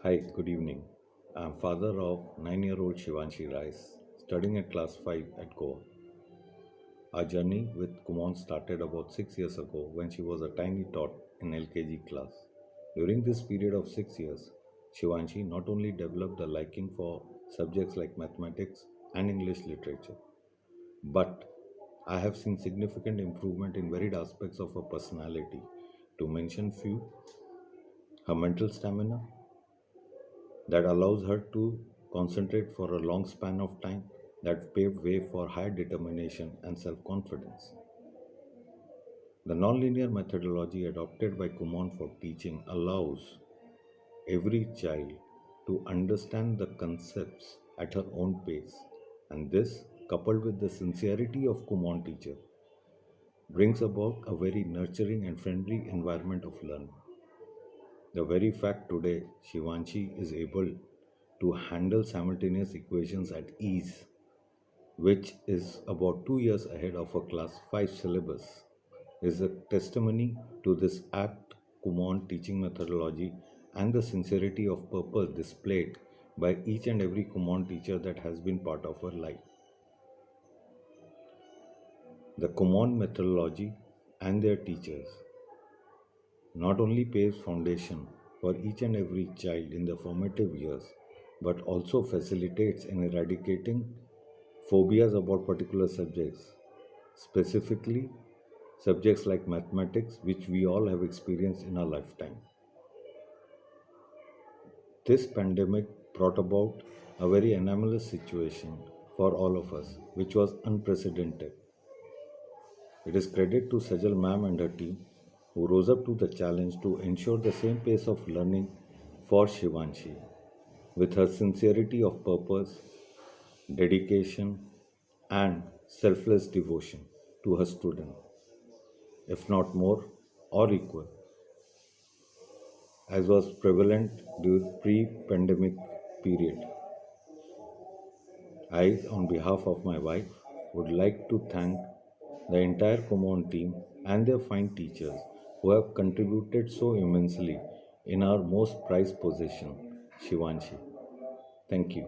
Hi, good evening. I'm father of 9-year-old Shivanshi Rice, studying at class 5 at Goa. Our journey with Kumon started about 6 years ago when she was a tiny tot in LKG class. During this period of 6 years, Shivanshi not only developed a liking for subjects like mathematics and English literature, but I have seen significant improvement in varied aspects of her personality. To mention few, her mental stamina, that allows her to concentrate for a long span of time, that paved way for high determination and self-confidence. The nonlinear methodology adopted by Kumon for teaching allows every child to understand the concepts at her own pace, and this, coupled with the sincerity of Kumon teacher, brings about a very nurturing and friendly environment of learning. The very fact today Shivanshi is able to handle simultaneous equations at ease, which is about 2 years ahead of her class 5 syllabus, is a testimony to this apt Kumon teaching methodology and the sincerity of purpose displayed by each and every Kumon teacher that has been part of her life. The Kumon methodology and their teachers not only paves foundation for each and every child in the formative years, but also facilitates in eradicating phobias about particular subjects, specifically subjects like mathematics, which we all have experienced in our lifetime. This pandemic brought about a very anomalous situation for all of us, which was unprecedented. It is credit to Sajal ma'am and her team who rose up to the challenge to ensure the same pace of learning for Shivanshi. With her sincerity of purpose, dedication, and selfless devotion to her student, if not more or equal, as was prevalent during pre-pandemic period. I, on behalf of my wife, would like to thank the entire Kumon team and their fine teachers who have contributed so immensely in our most prized possession, Shivanshi. Thank you.